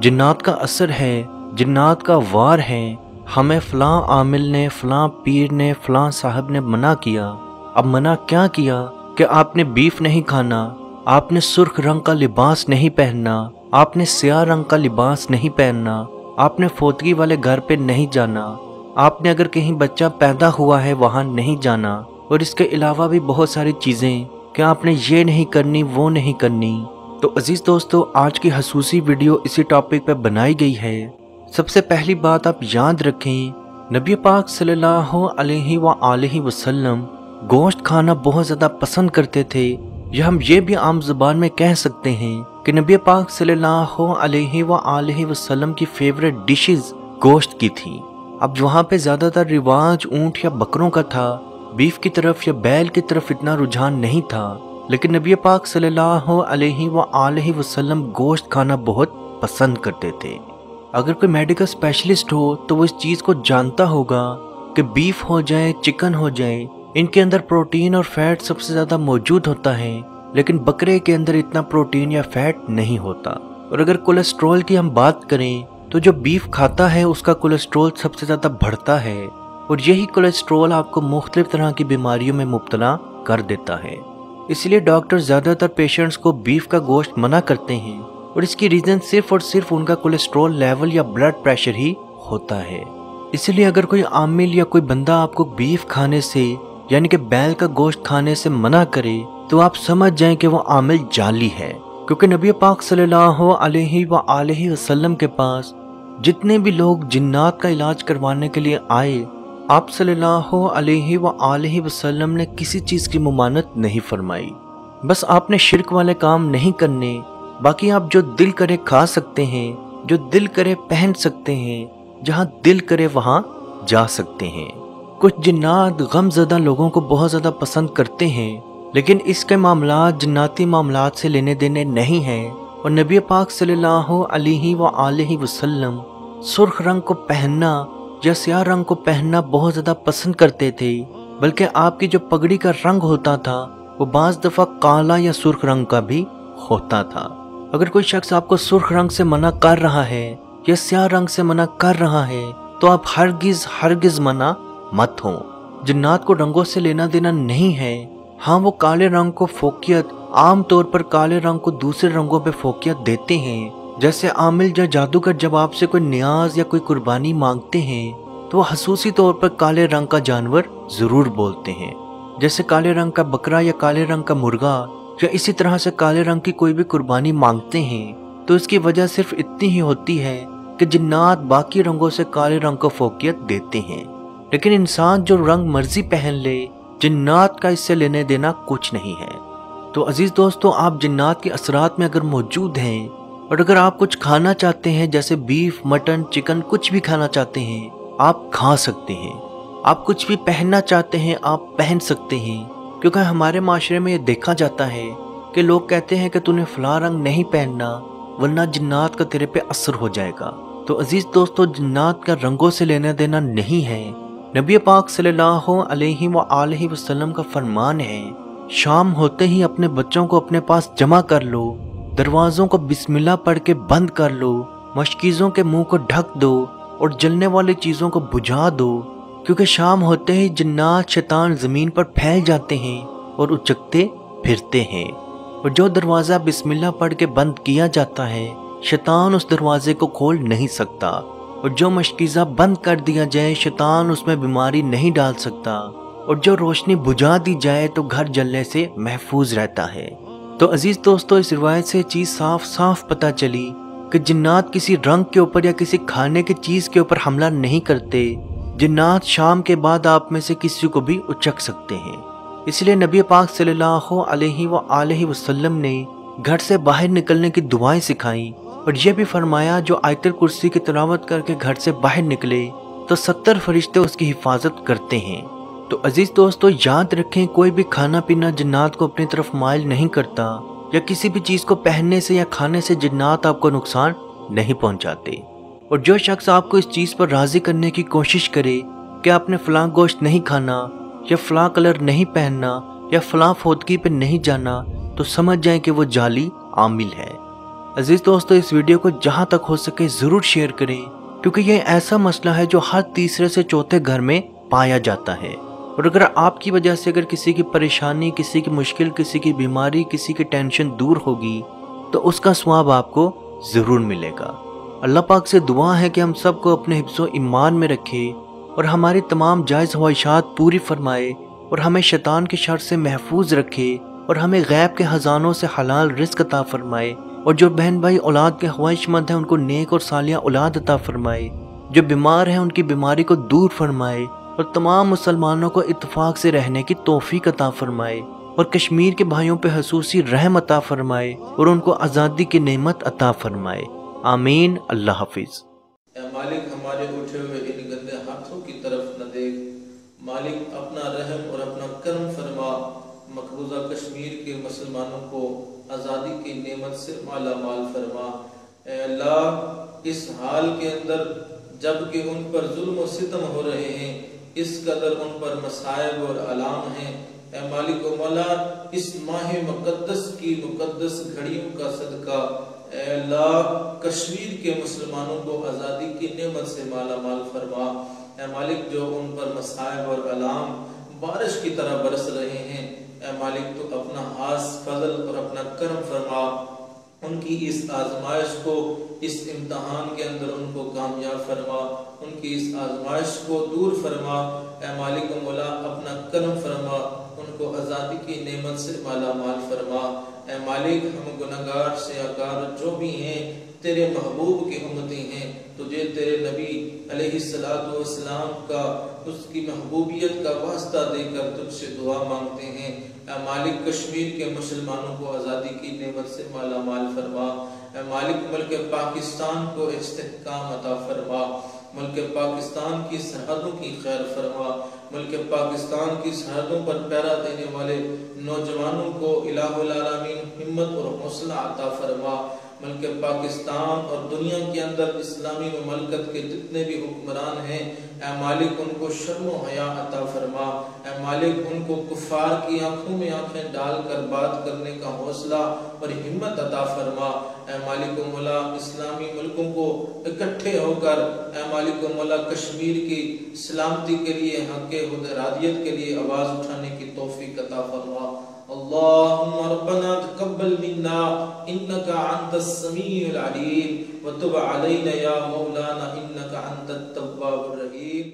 جنات کا اثر ہے، جنات کا وار ہے، ہمیں فلاں عامل نے، فلاں پیر نے، فلاں صاحب نے منع کیا۔ اب منع کیا کیا کہ آپ نے بیف نہیں کھانا، آپ نے سرخ رنگ کا لباس نہیں پہننا، آپ نے سیاہ رنگ کا لباس نہیں پہننا، آپ نے فوتگی والے گھر پہ نہیں جانا، آپ نے اگر کہیں بچہ پیدا ہوا ہے وہاں نہیں جانا، اور اس کے علاوہ بھی بہت ساری چیزیں کہ آپ نے یہ نہیں کرنی، وہ نہیں کرنی۔ تو عزیز دوستو، آج کی خصوصی ویڈیو اسی ٹاپک پہ بنائی گئی ہے۔ سب سے پہلی بات آپ یاد رکھیں، نبی پاک صلی اللہ علیہ وآلہ وسلم گوشت کھانا بہت زیادہ پسند کرتے تھے، یا ہم یہ بھی عام زبان میں کہہ سکتے ہیں کہ نبی پاک صلی اللہ علیہ وآلہ وسلم کی فیوریٹ ڈشز گوشت کی تھی۔ اب وہاں پہ زیادہ تر رواج اونٹ یا بکروں کا تھا، بیف کی طرف یا بیل کی طرف اتنا رجحان نہیں تھا، لیکن نبی پاک صلی اللہ علیہ وآلہ وسلم گوشت کھانا بہت پسند کرتے تھے۔ اگر کوئی میڈیکل اسپیشلسٹ ہو تو وہ اس چیز کو جانتا ہوگا کہ بیف ہو جائے، چکن ہو جائے، ان کے اندر پروٹین اور فیٹ سب سے زیادہ موجود ہوتا ہے، لیکن بکرے کے اندر اتنا پروٹین یا فیٹ نہیں ہوتا۔ اور اگر کولیسٹرول کی ہم بات کریں تو جو بیف کھاتا ہے اس کا کولیسٹرول سب سے زیادہ بڑھتا ہے، اور یہی کولیسٹرول آپ کو مختلف طرح کی بیماریوں میں مبتلا کر دیتا ہے۔ اس لیے ڈاکٹر زیادہ تر پیشنٹس کو بیف کا گوشت منع کرتے ہیں، اور اس کی ریزن صرف اور صرف ان کا کولیسٹرول لیول یا بلڈ پریشر ہی ہوتا ہے۔ اس لیے اگر کوئی عامل یا کوئی بندہ آپ کو بیف کھانے سے یعنی کہ بیل کا گوشت کھانے سے منع کرے تو آپ سمجھ جائیں کہ وہ عامل جعلی ہے، کیونکہ نبی پاک صلی اللہ علیہ وآلہ وسلم کے پاس جتنے بھی لوگ جنات کا علاج کروانے کے لیے آئے، آپ صلی اللہ علیہ وآلہ وسلم نے کسی چیز کی ممانعت نہیں فرمائی۔ بس آپ نے شرک والے کام نہیں کرنے، باقی آپ جو دل کرے کھا سکتے ہیں، جو دل کرے پہن سکتے ہیں، جہاں دل کرے وہاں جا سکتے ہیں۔ کچھ جنات غم زدہ لوگوں کو بہت زیادہ پسند کرتے ہیں، لیکن اس کے معاملات جناتی معاملات سے لینے دینے نہیں ہیں، اور نبی پاک صلی اللہ علیہ وآلہ وسلم سرخ رنگ کو پہننا یا سیاہ رنگ کو پہننا بہت زیادہ پسند کرتے تھے، بلکہ آپ کی جو پگڑی کا رنگ ہوتا تھا وہ بعض دفعہ کالا یا سرخ رنگ کا بھی ہوتا تھا۔ اگر کوئی شخص آپ کو سرخ رنگ سے منع کر رہا ہے یا سیاہ رنگ سے منع کر رہا ہے تو آپ ہرگز منع مت ہوں۔ جنات کو رنگوں سے لینا دینا نہیں ہے، ہاں وہ کالے رنگ کو فوقیت، عام طور پر کالے رنگ کو دوسرے رنگوں پہ فوقیت دیتے ہیں۔ جیسے عامل یا جادوگر جب آپ سے کوئی نیاز یا کوئی قربانی مانگتے ہیں تو وہ خصوصی طور پر کالے رنگ کا جانور ضرور بولتے ہیں، جیسے کالے رنگ کا بکرا یا کالے رنگ کا مرغا، یا اسی طرح سے کالے رنگ کی کوئی بھی قربانی مانگتے ہیں تو اس کی وجہ صرف اتنی ہی ہوتی ہے کہ جنات باقی رنگوں سے کالے رنگ کو فوقیت دیتے ہیں، لیکن انسان جو رنگ مرضی پہن لے، جنات کا اس سے لینے دینا کچھ نہیں ہے۔ تو عزیز دوستو، آپ جنات کے اثرات میں اگر موجود ہیں اور اگر آپ کچھ کھانا چاہتے ہیں، جیسے بیف، مٹن، چکن، کچھ بھی کھانا چاہتے ہیں آپ کھا سکتے ہیں۔ آپ کچھ بھی پہننا چاہتے ہیں آپ پہن سکتے ہیں، کیونکہ ہمارے معاشرے میں یہ دیکھا جاتا ہے کہ لوگ کہتے ہیں کہ تو نے فلاں رنگ نہیں پہننا ورنہ جنات کا تیرے پہ اثر ہو جائے گا۔ تو عزیز دوستو، جنات کا رنگوں سے لینا دینا نہیں ہے۔ نبی پاک صلی اللہ علیہ وآلہ وسلم کا فرمان ہے، شام ہوتے ہی اپنے بچوں کو اپنے پاس جمع کر لو، دروازوں کو بسم اللہ پڑھ کے بند کر لو، مشکیزوں کے منہ کو ڈھک دو اور جلنے والی چیزوں کو بجھا دو، کیونکہ شام ہوتے ہی جنات شیطان زمین پر پھیل جاتے ہیں اور اچکتے پھرتے ہیں، اور جو دروازہ بسم اللہ پڑھ کے بند کیا جاتا ہے شیطان اس دروازے کو کھول نہیں سکتا، اور جو مشکیزہ بند کر دیا جائے شیطان اس میں بیماری نہیں ڈال سکتا، اور جو روشنی بجھا دی جائے تو گھر جلنے سے محفوظ رہتا ہے۔ تو عزیز دوستو، اس روایت سے چیز صاف صاف پتہ چلی کہ جنات کسی رنگ کے اوپر یا کسی کھانے کی چیز کے اوپر حملہ نہیں کرتے۔ جنات شام کے بعد آپ میں سے کسی کو بھی اچک سکتے ہیں، اس لیے نبی پاک صلی اللہ علیہ وآلہ وسلم نے گھر سے باہر نکلنے کی دعائیں سکھائیں، اور یہ بھی فرمایا جو آیت الکرسی کی تلاوت کر کے گھر سے باہر نکلے تو 70 فرشتے اس کی حفاظت کرتے ہیں۔ تو عزیز دوستو، یاد رکھیں کوئی بھی کھانا پینا جنات کو اپنی طرف مائل نہیں کرتا، یا کسی بھی چیز کو پہننے سے یا کھانے سے جنات آپ کو نقصان نہیں پہنچاتے۔ اور جو شخص آپ کو اس چیز پر راضی کرنے کی کوشش کرے کہ آپ نے فلاں گوشت نہیں کھانا یا فلاں کلر نہیں پہننا یا فلاں فوتگی پہ نہیں جانا، تو سمجھ جائیں کہ وہ جعلی عامل ہے۔ عزیز دوستو، اس ویڈیو کو جہاں تک ہو سکے ضرور شیئر کریں، کیونکہ یہ ایسا مسئلہ ہے جو ہر تیسرے سے چوتھے گھر میں پایا جاتا ہے، اور اگر آپ کی وجہ سے اگر کسی کی پریشانی، کسی کی مشکل، کسی کی بیماری، کسی کی ٹینشن دور ہوگی تو اس کا ثواب آپ کو ضرور ملے گا۔ اللہ پاک سے دعا ہے کہ ہم سب کو اپنے حفظ و ایمان میں رکھے اور ہماری تمام جائز خواہشات پوری فرمائے، اور ہمیں شیطان کے شر سے محفوظ رکھے، اور ہمیں غیب کے خزانوں سے حلال رزق عطا فرمائے، اور جو بہن بھائی اولاد کے خواہش مند ہیں ان کو نیک اور صالحہ اولاد عطا فرمائے، جو بیمار ہیں ان کی بیماری کو دور فرمائے، اور تمام مسلمانوں کو اتفاق سے رہنے کی توفیق عطا فرمائے، اور کشمیر کے بھائیوں پہ خصوصی رحم عطا فرمائے، اور ان کو آزادی کی نعمت عطا فرمائے۔ آمین۔ اللہ حافظ۔ اے مالک، ہمارے اٹھے ہوئے ان گندے ہاتھوں کی طرف نہ دیکھ، مالک اپنا رحم اور اپنا کرم فرما، مقبوضہ کشمیر کے مسلمانوں کو آزادی کی نعمت سے مالا مال فرما۔ اے اللہ، اس حال کے اندر جب کہ ان پر ظلم و ستم ہو رہے ہیں، اس قدر ان پر مصائب اور علام ہیں، اے مالک و مولا، اس ماہ مقدس کی مقدس گھڑیوں کا صدقہ اے اللہ کشمیر کے مسلمانوں کو آزادی کی نعمت سے مالا مال فرما۔ اے مالک، جو ان پر مصائب اور علام بارش کی طرح برس رہے ہیں، اے مالک تو اپنا خاص فضل اور اپنا کرم فرما، ان کی اس آزمائش کو، اس امتحان کے اندر ان کو کامیاب فرما، ان کی اس آزمائش کو دور فرما۔ اے مالک و مولا، اپنا کرم فرما، ان کو آزادی کی نعمت سے مالا مال فرما۔ اے مالک، ہم گناہگار سیاہکار جو بھی ہیں، تیرے محبوب کی امتی ہیں، تجھے تیرے نبی علیہ السلام کا، اس کی محبوبیت کا واسطہ دے کر تجھ سے دعا مانگتے ہیں۔ اے مالک، کشمیر کے مسلمانوں کو آزادی کی نعمت سے مالا مال فرما۔ اے مالک، ملک پاکستان کو استحکام عطا فرما، ملک پاکستان کی سرحدوں کی خیر فرما، ملک پاکستان کی سرحدوں پر پہرا دینے والے نوجوانوں کو الہ العالمین ہمت اور حوصلہ عطا فرما۔ ملک پاکستان اور دنیا کے اندر اسلامی مملکت کے جتنے بھی حکمران ہیں، اے مالک ان کو شرم و حیا عطا فرما۔ اے مالک، ان کو کفار کی آنکھوں میں آنکھیں ڈال کر بات کرنے کا حوصلہ اور ہمت عطا فرما۔ اے مالک و مولا، اسلامی ملکوں کو اکٹھے ہو کر اے مالک و مولا کشمیر کی سلامتی کے لیے، حق ارادیت کے لیے آواز اٹھانے کی توفیق عطا فرما۔ اللہم ربنا تقبل منا انکا انت السمیع العلیم وتب علینا یا مولانا انکا انت التواب الرحیم۔